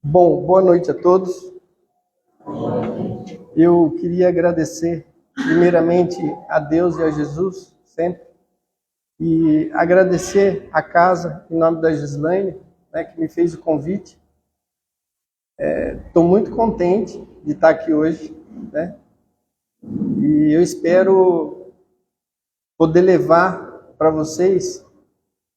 Bom, boa noite a todos. Eu queria agradecer, primeiramente, a Deus e a Jesus, sempre, e agradecer a casa, em nome da Gislaine, né, que me fez o convite. Estou muito contente de estar aqui hoje, né, e eu espero poder levar para vocês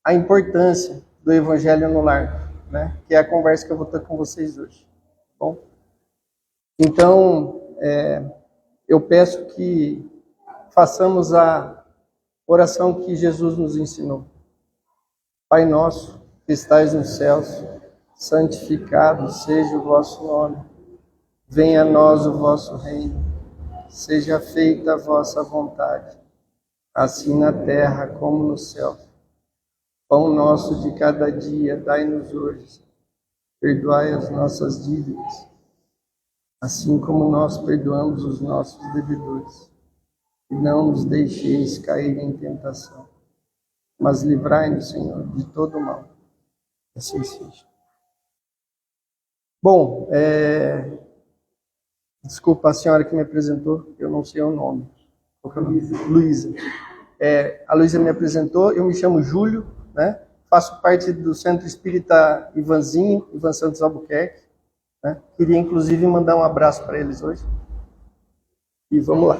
a importância do Evangelho no Lar, né, que é a conversa que eu vou ter com vocês hoje. Bom, então, eu peço que façamos a oração que Jesus nos ensinou. Pai nosso, que estais nos céus, santificado seja o vosso nome. Venha a nós o vosso reino. Seja feita a vossa vontade, assim na terra como no céu. Pão nosso de cada dia, dai-nos hoje. Perdoai as nossas dívidas, assim como nós perdoamos os nossos devedores. E não nos deixeis cair em tentação, mas livrai-nos, Senhor, de todo mal. Assim seja. Bom, desculpa a senhora que me apresentou, eu não sei o nome. Qual que é o nome? Luísa. A Luísa me apresentou, eu me chamo Júlio, né? Faço parte do Centro Espírita Ivanzinho, Ivan Santos Albuquerque. Né? Queria, inclusive, mandar um abraço para eles hoje. E vamos lá.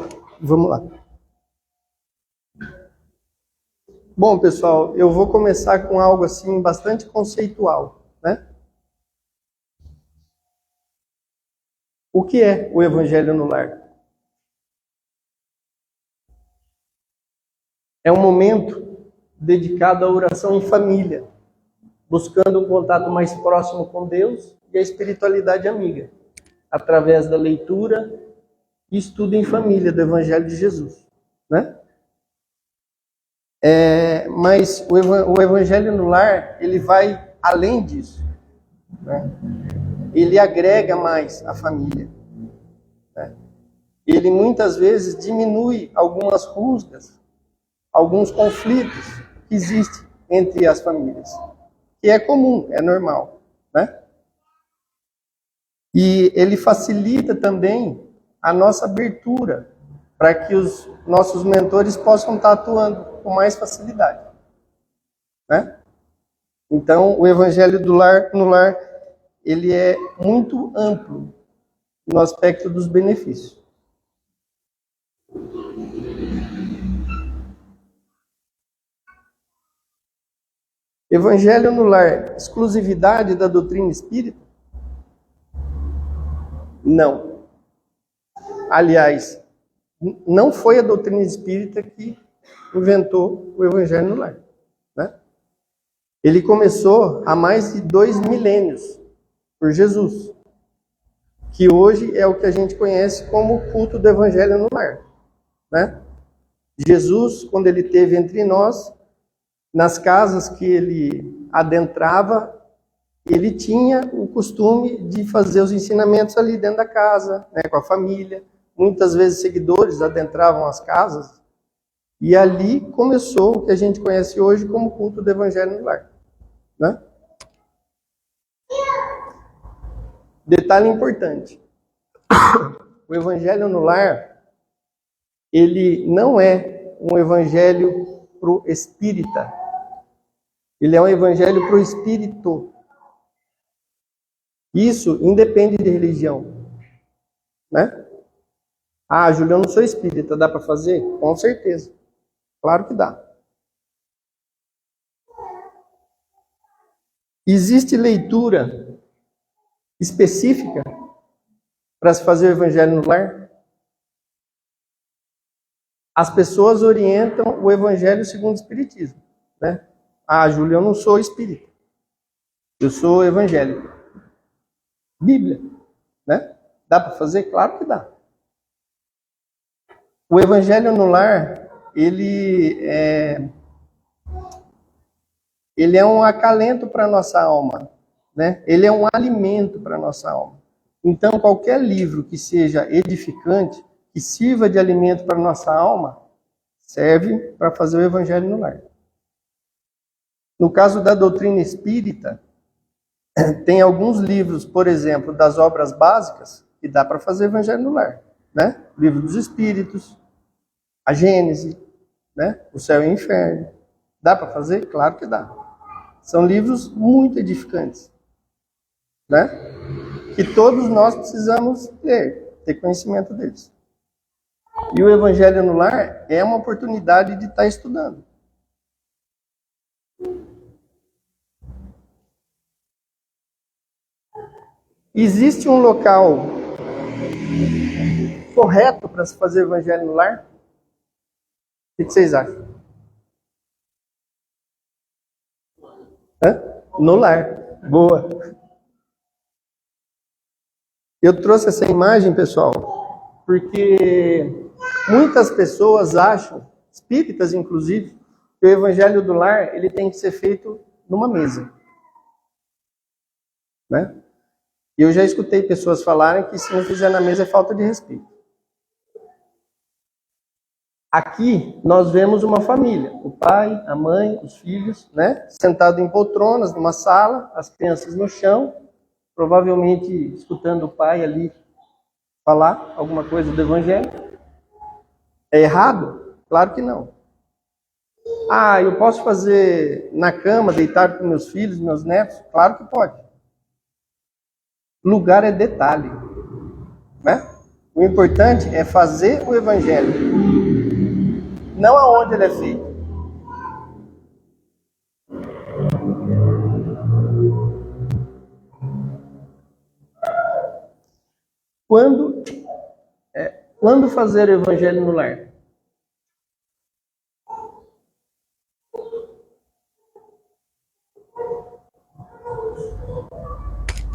Bom, pessoal, eu vou começar com algo assim bastante conceitual, né? O que é o Evangelho no Lar? É um momento dedicado à oração em família, buscando um contato mais próximo com Deus e a espiritualidade amiga, através da leitura e estudo em família do Evangelho de Jesus, né? Mas o Evangelho no Lar, ele vai além disso, né? Ele agrega mais a família, né? Ele muitas vezes diminui algumas rusgas, alguns conflitos que existem entre as famílias, que é comum, é normal, né? E ele facilita também a nossa abertura para que os nossos mentores possam estar atuando com mais facilidade, né? Então, o Evangelho no Lar, ele é muito amplo no aspecto dos benefícios. Evangelho no Lar, exclusividade da doutrina espírita? Não. Aliás, não foi a doutrina espírita que inventou o Evangelho no Lar, né? Ele começou há mais de 2 milênios por Jesus, que hoje é o que a gente conhece como o culto do Evangelho no Lar, né? Jesus, quando ele esteve entre nós, nas casas que ele adentrava, ele tinha o costume de fazer os ensinamentos ali dentro da casa, né, com a família. Muitas vezes seguidores adentravam as casas, e ali começou o que a gente conhece hoje como culto do Evangelho no Lar, né? Detalhe importante: o Evangelho no Lar, ele não é um evangelho para o espírita, ele é um evangelho para o espírito. Isso independe de religião, né? Ah, Júlio, eu não sou espírita, dá para fazer? Com certeza, claro que dá. Existe leitura específica para se fazer o Evangelho no Lar? As pessoas orientam o Evangelho segundo o Espiritismo, né? Ah, Júlio, eu não sou espírita, eu sou evangélico. Bíblia, né? Dá para fazer? Claro que dá. O Evangelho no Lar, ele é um acalento para a nossa alma, né? Ele é um alimento para a nossa alma. Então, qualquer livro que seja edificante, que sirva de alimento para a nossa alma, serve para fazer o evangelho no lar. No caso da doutrina espírita, tem alguns livros, por exemplo, das obras básicas, que dá para fazer evangelho no lar, né? O Livro dos Espíritos, a Gênese, né? O Céu e o Inferno. Dá para fazer? Claro que dá. São livros muito edificantes, né? Que todos nós precisamos ler, ter conhecimento deles. E o evangelho no lar é uma oportunidade de estar estudando. Existe um local correto para se fazer evangelho no lar? O que vocês acham? No lar. Boa. Eu trouxe essa imagem, pessoal, porque muitas pessoas acham, espíritas inclusive, que o evangelho do lar ele tem que ser feito numa mesa, né? E eu já escutei pessoas falarem que se não fizer na mesa é falta de respeito. Aqui nós vemos uma família, o pai, a mãe, os filhos, né? Sentado em poltronas numa sala, as crianças no chão, provavelmente escutando o pai ali falar alguma coisa do evangelho. É errado? Claro que não. Ah, eu posso fazer na cama, deitado com meus filhos, meus netos? Claro que pode. Lugar é detalhe, né? O importante é fazer o evangelho, não aonde ele é feito. Quando fazer o evangelho no lar?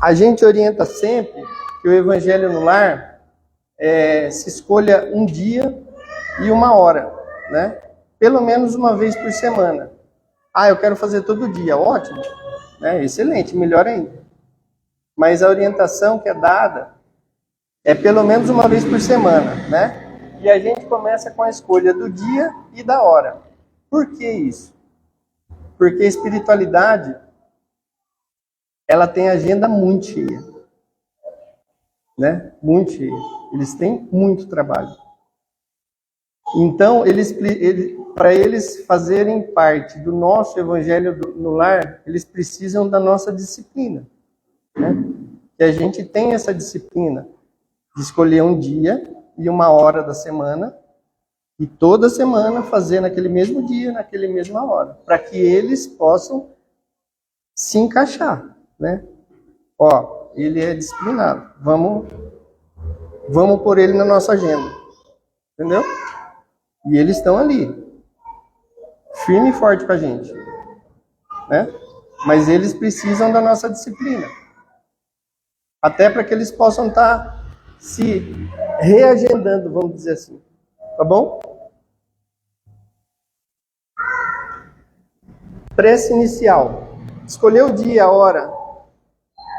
A gente orienta sempre que o evangelho no lar se escolha um dia e uma hora, né? Pelo menos uma vez por semana. Ah, eu quero fazer todo dia. Ótimo, né? Excelente, melhor ainda. Mas a orientação que é dada é pelo menos uma vez por semana, né? E a gente começa com a escolha do dia e da hora. Por que isso? Porque a espiritualidade, ela tem agenda muito cheia, né? Muito cheia. Eles têm muito trabalho. Então, para eles fazerem parte do nosso evangelho no lar, eles precisam da nossa disciplina, né? Que a gente tem essa disciplina de escolher um dia e uma hora da semana e toda semana fazer naquele mesmo dia, naquele mesma hora, para que eles possam se encaixar, né? Ó, ele é disciplinado, vamos pôr ele na nossa agenda, entendeu? E eles estão ali, firme e forte com a gente, né? Mas eles precisam da nossa disciplina, até para que eles possam estar se reagendando, vamos dizer assim, tá bom? Prece inicial. Escolheu o dia, a hora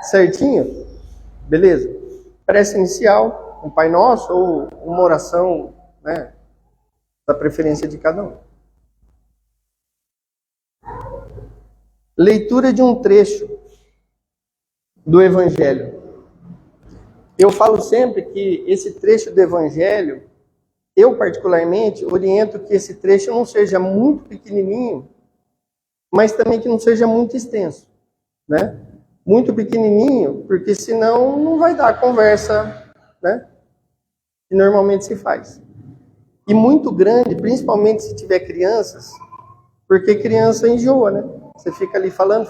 certinho? Beleza. Prece inicial, um Pai Nosso ou uma oração, né, da preferência de cada um. Leitura de um trecho do Evangelho. Eu falo sempre que esse trecho do Evangelho, eu particularmente oriento que esse trecho não seja muito pequenininho, mas também que não seja muito extenso, né? Muito pequenininho, porque senão não vai dar a conversa, né, que normalmente se faz. E muito grande, principalmente se tiver crianças, porque criança enjoa, né? Você fica ali falando,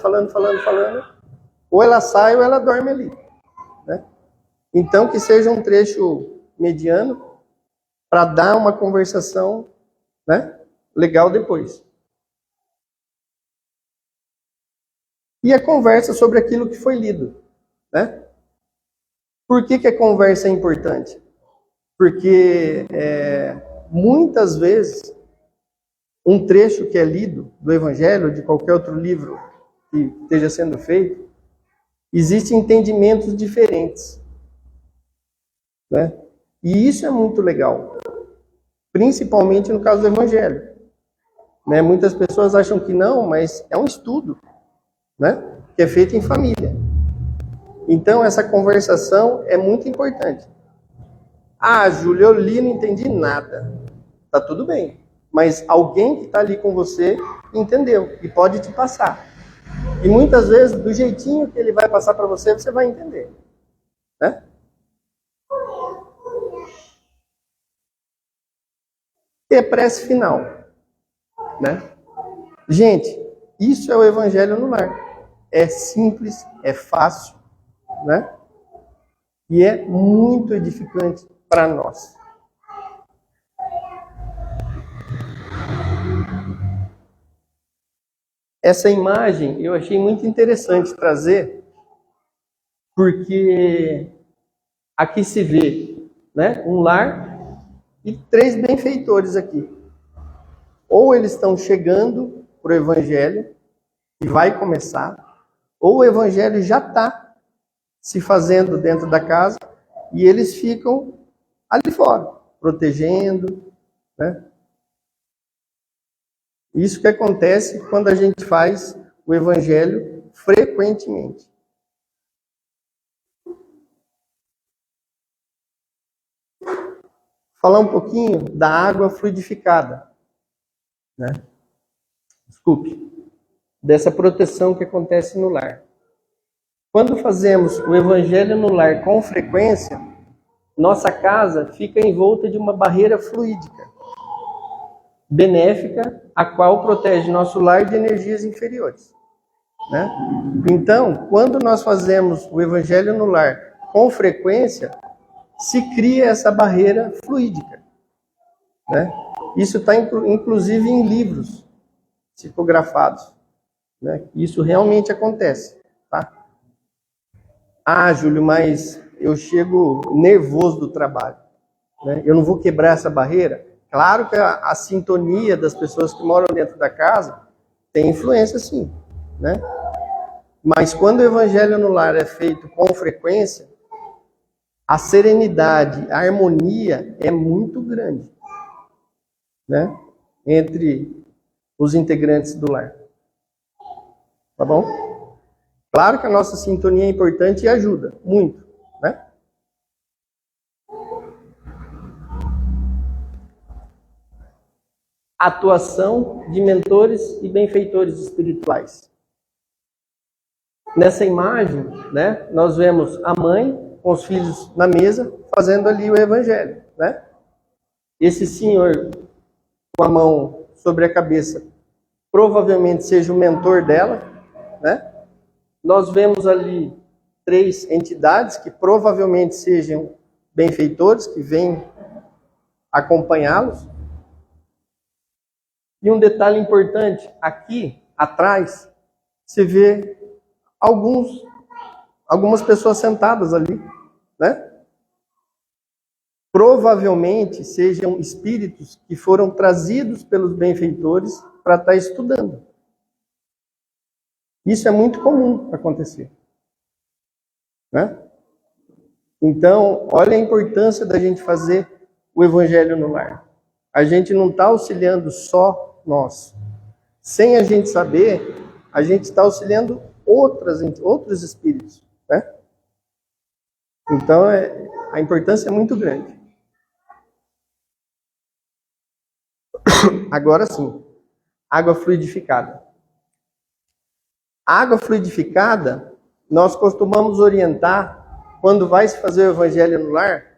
ou ela sai ou ela dorme ali, né? Então que seja um trecho mediano para dar uma conversação, né, legal depois. E a conversa sobre aquilo que foi lido, né? Por que a conversa é importante? Porque muitas vezes um trecho que é lido do Evangelho, ou de qualquer outro livro que esteja sendo feito, existem entendimentos diferentes. né? E isso é muito legal, principalmente no caso do Evangelho, né? Muitas pessoas acham que não, mas é um estudo, né? Que é feito em família. Então, essa conversação é muito importante. Ah, Júlio, eu li e não entendi nada. Tá tudo bem. Mas alguém que está ali com você entendeu e pode te passar. E muitas vezes, do jeitinho que ele vai passar para você, você vai entender. Né? E a prece final. Né? Gente, isso é o Evangelho no Lar. É simples, é fácil, né? E é muito edificante para nós. Essa imagem eu achei muito interessante trazer, porque aqui se vê, né, um lar e 3 benfeitores aqui. Ou eles estão chegando para o Evangelho, e vai começar, ou o Evangelho já está se fazendo dentro da casa, e eles ficam ali fora, protegendo, né? Isso que acontece quando a gente faz o Evangelho frequentemente. Falar um pouquinho da água fluidificada, né? Desculpe. Dessa proteção que acontece no lar. Quando fazemos o Evangelho no lar com frequência, nossa casa fica envolta de uma barreira fluídica, benéfica, a qual protege nosso lar de energias inferiores. Né? Então, quando nós fazemos o Evangelho no lar com frequência, se cria essa barreira fluídica. Né? Isso está inclusive em livros psicografados. Né? Isso realmente acontece. Tá? Ah, Júlio, mas eu chego nervoso do trabalho. Né? Eu não vou quebrar essa barreira? Claro que a sintonia das pessoas que moram dentro da casa tem influência, sim. Né? Mas quando o Evangelho no lar é feito com frequência, a serenidade, a harmonia é muito grande, né? Entre os integrantes do lar. Tá bom? Claro que a nossa sintonia é importante e ajuda muito, né? Atuação de mentores e benfeitores espirituais. Nessa imagem, né, nós vemos a mãe com os filhos na mesa, fazendo ali o Evangelho, né? Esse senhor com a mão sobre a cabeça provavelmente seja o mentor dela, né? Nós vemos ali 3 entidades que provavelmente sejam benfeitores, que vêm acompanhá-los. E um detalhe importante, aqui atrás, se vê algumas pessoas sentadas ali, né? Provavelmente sejam espíritos que foram trazidos pelos benfeitores para estar estudando. Isso é muito comum acontecer. Né? Então, olha a importância da gente fazer o Evangelho no lar. A gente não está auxiliando só nós. Sem a gente saber, a gente está auxiliando outros espíritos. Né? Então, a importância é muito grande. Agora sim, água fluidificada. A água fluidificada, nós costumamos orientar, quando vai se fazer o Evangelho no lar,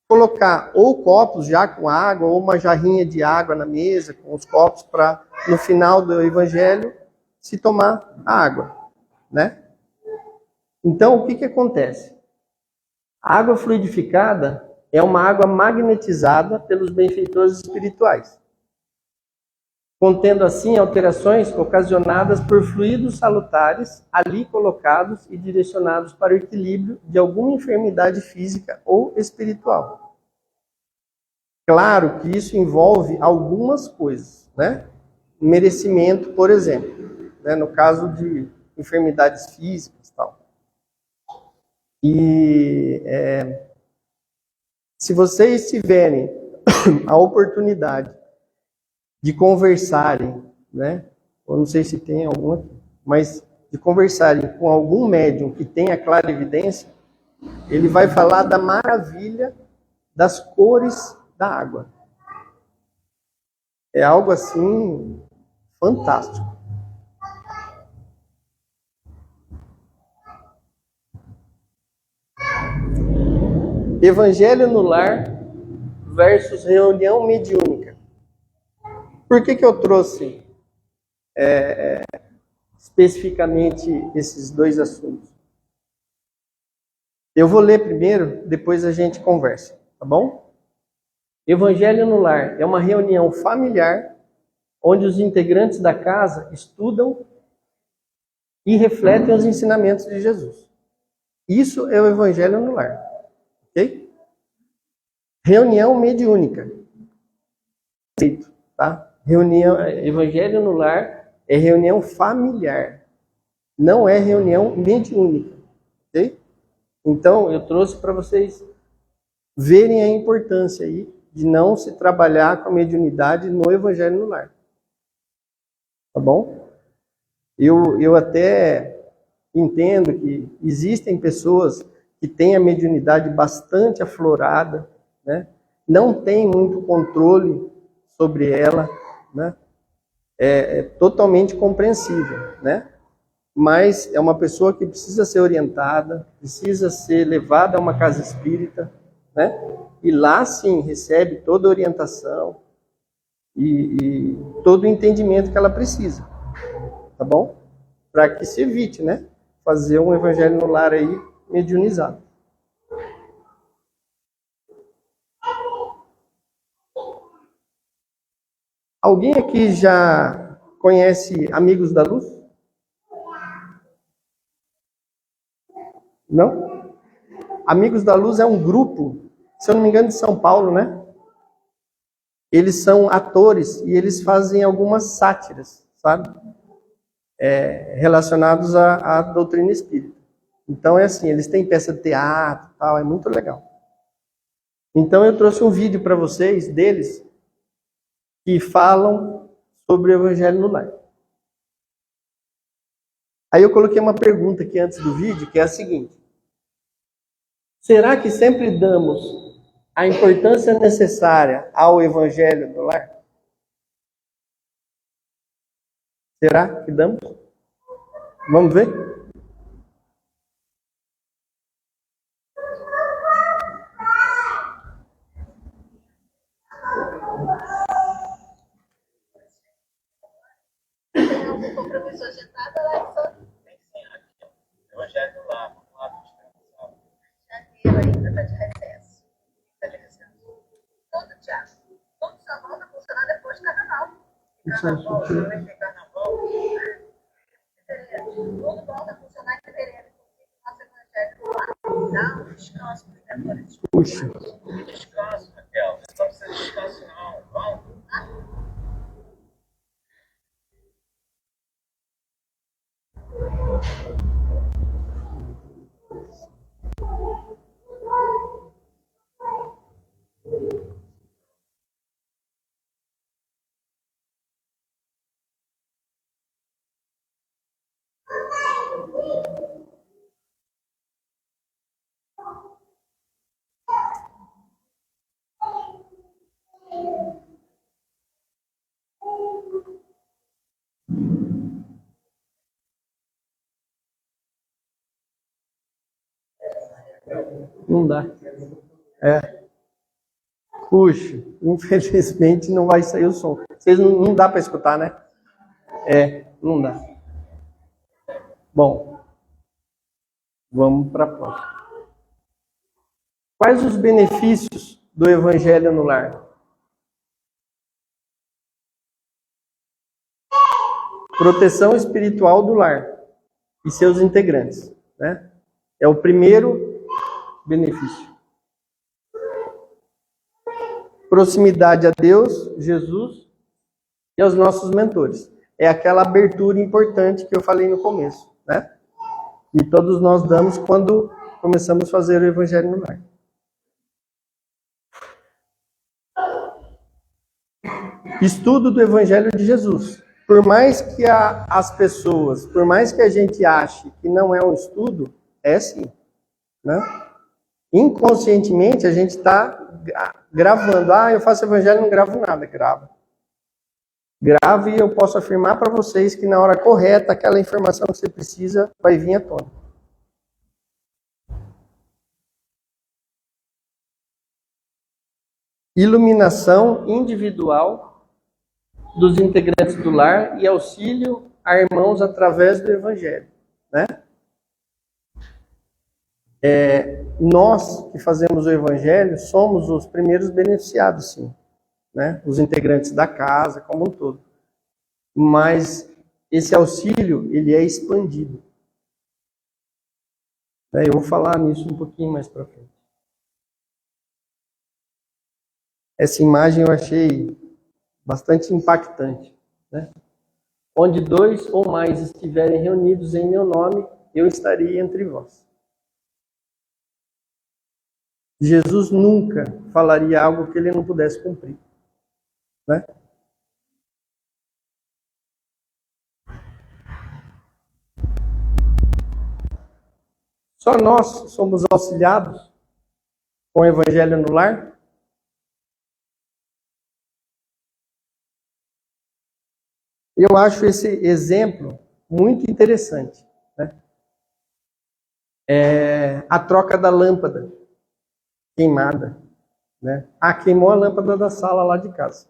colocar ou copos já com água, ou uma jarrinha de água na mesa, com os copos, para no final do Evangelho se tomar a água. Né? Então, o que acontece? A água fluidificada é uma água magnetizada pelos benfeitores espirituais, contendo assim alterações ocasionadas por fluidos salutares ali colocados e direcionados para o equilíbrio de alguma enfermidade física ou espiritual. Claro que isso envolve algumas coisas, né? Merecimento, por exemplo, né? No caso de enfermidades físicas e tal. E Se vocês tiverem a oportunidade de conversarem, né? Eu não sei se tem algum aqui, mas de conversarem com algum médium que tenha clarividência, ele vai falar da maravilha das cores da água. É algo assim fantástico. Evangelho no lar versus reunião mediúnica. Por que eu trouxe especificamente esses dois assuntos? Eu vou ler primeiro, depois a gente conversa, tá bom? Evangelho no lar é uma reunião familiar onde os integrantes da casa estudam e refletem os ensinamentos de Jesus. Isso é o Evangelho no lar, ok? Reunião mediúnica. Tá? Evangelho no lar é reunião familiar, não é reunião mediúnica, ok? Então, eu trouxe para vocês verem a importância aí de não se trabalhar com a mediunidade no Evangelho no lar. Tá bom? Eu até entendo que existem pessoas que têm a mediunidade bastante aflorada, né? Não tem muito controle sobre ela, né? É totalmente compreensível, né? Mas é uma pessoa que precisa ser orientada, precisa ser levada a uma casa espírita, né? E lá sim recebe toda a orientação e todo o entendimento que ela precisa, tá bom? Para que se evite, né? Fazer um evangelho no lar aí mediunizado. Alguém aqui já conhece Amigos da Luz? Não? Amigos da Luz é um grupo, se eu não me engano, de São Paulo, né? Eles são atores e eles fazem algumas sátiras, sabe? Relacionados à doutrina espírita. Então é assim, eles têm peça de teatro, tal, é muito legal. Então eu trouxe um vídeo para vocês deles que falam sobre o Evangelho no lar. Aí eu coloquei uma pergunta aqui antes do vídeo, que é a seguinte: será que sempre damos a importância necessária ao Evangelho no lar? Será que damos? Vamos ver? Tem algum compromisso agendado, Alexa? Tem sim, aqui. Evangelho lá, vamos lá, descansar. Janeiro ainda está de recesso. Está de recesso. Todo teatro. Todo só volta a funcionar depois do carnaval. Carnaval, vai ter carnaval. Tudo volta a funcionar em fevereiro. Nosso evangelho no lar. Dá um descanso para os mentores. Puxa. Que descanso, Raquel. Não é só precisa de descanso, não. Vamos. Não dá. Puxa, infelizmente não vai sair o som. Vocês não dá para escutar, né? Não dá. Bom, vamos para a próxima. Quais os benefícios do Evangelho no lar? Proteção espiritual do lar e seus integrantes, né? É o primeiro benefício. Proximidade a Deus, Jesus e aos nossos mentores. É aquela abertura importante que eu falei no começo, né? E todos nós damos quando começamos a fazer o Evangelho no lar. Estudo do Evangelho de Jesus. Por mais que as pessoas, por mais que a gente ache que não é um estudo, é sim, né? Inconscientemente a gente está gravando. Ah, eu faço evangelho e não gravo nada. Grava. Grave e eu posso afirmar para vocês que na hora correta, aquela informação que você precisa vai vir à tona. Iluminação individual dos integrantes do lar e auxílio a irmãos através do evangelho, né? Nós que fazemos o evangelho somos os primeiros beneficiados, sim, né? Os integrantes da casa como um todo. Mas esse auxílio, ele é expandido. Eu vou falar nisso um pouquinho mais para frente. Essa imagem eu achei bastante impactante, né? Onde 2 ou mais estiverem reunidos em meu nome, eu estarei entre vós. Jesus nunca falaria algo que ele não pudesse cumprir, né? Só nós somos auxiliados com o evangelho no lar? Eu acho esse exemplo muito interessante, né? A troca da lâmpada queimada, né? Ah, queimou a lâmpada da sala lá de casa.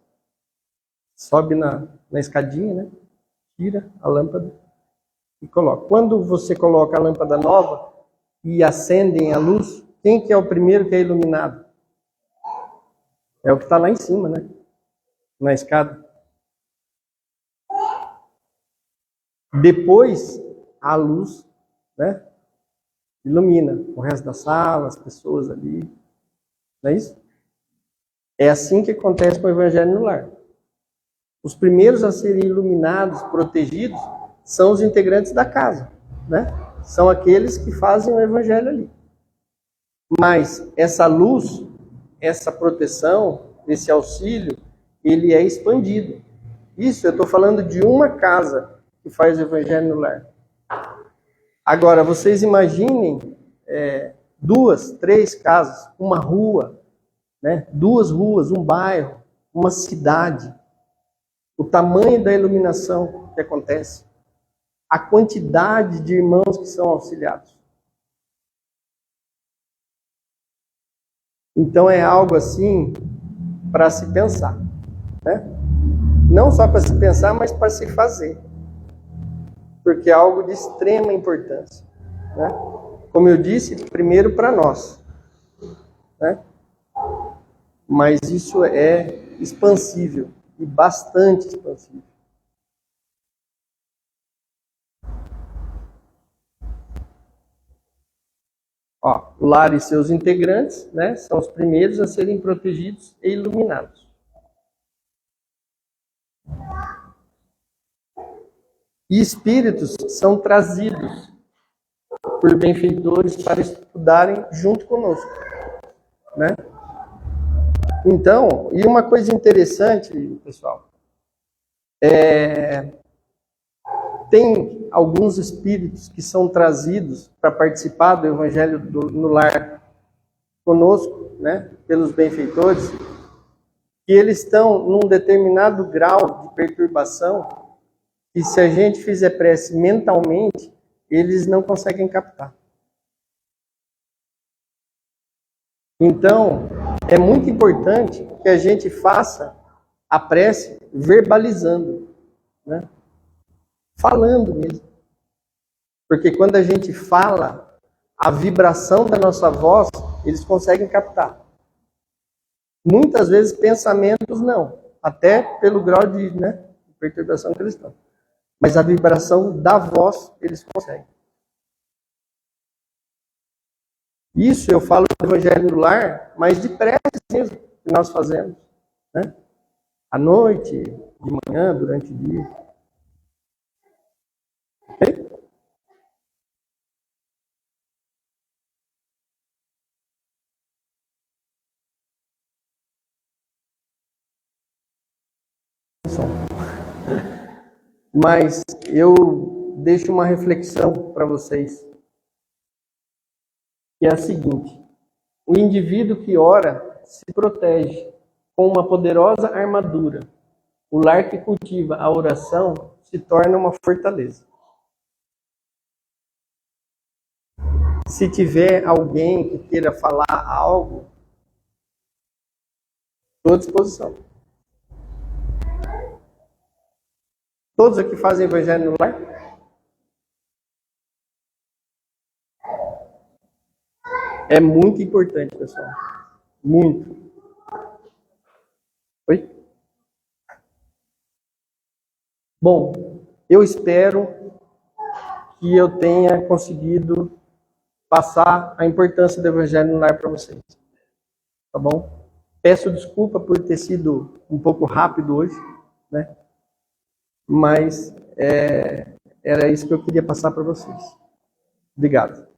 Sobe na escadinha, né? Tira a lâmpada e coloca. Quando você coloca a lâmpada nova e acendem a luz, quem que é o primeiro que é iluminado? É o que está lá em cima, né? Na escada. Depois, a luz, né? Ilumina o resto da sala, as pessoas ali. Não é isso? É assim que acontece com o Evangelho no lar. Os primeiros a serem iluminados, protegidos, são os integrantes da casa, né? São aqueles que fazem o Evangelho ali. Mas essa luz, essa proteção, esse auxílio, ele é expandido. Isso eu estou falando de uma casa que faz o Evangelho no lar. Agora, vocês imaginem 2, 3 casas, uma rua, né? 2 ruas, um bairro, uma cidade. O tamanho da iluminação que acontece. A quantidade de irmãos que são auxiliados. Então é algo assim para se pensar, né? Não só para se pensar, mas para se fazer. Porque é algo de extrema importância, né? Como eu disse, primeiro para nós, né? Mas isso é expansível e bastante expansível. Ó, o lar e seus integrantes, né, são os primeiros a serem protegidos e iluminados. E espíritos são trazidos por benfeitores para estudarem junto conosco, né? Então, e uma coisa interessante, pessoal, tem alguns espíritos que são trazidos para participar do Evangelho no lar conosco, né, pelos benfeitores, e eles estão num determinado grau de perturbação que se a gente fizer prece mentalmente, eles não conseguem captar. Então, é muito importante que a gente faça a prece verbalizando, né? Falando mesmo. Porque quando a gente fala, a vibração da nossa voz, eles conseguem captar. Muitas vezes pensamentos não, até pelo grau de perturbação que eles estão. Mas a vibração da voz, eles conseguem. Isso eu falo do Evangelho no lar, mas de prece mesmo, que nós fazemos, né? À noite, de manhã, durante o dia. Ok? som. Mas eu deixo uma reflexão para vocês, que é a seguinte: o indivíduo que ora se protege com uma poderosa armadura. O lar que cultiva a oração se torna uma fortaleza. Se tiver alguém que queira falar algo, estou à disposição. Todos aqui fazem evangelho no lar? É muito importante, pessoal. Muito. Oi? Bom, eu espero que eu tenha conseguido passar a importância do evangelho no lar para vocês. Tá bom? Peço desculpa por ter sido um pouco rápido hoje, né? Mas era isso que eu queria passar para vocês. Obrigado.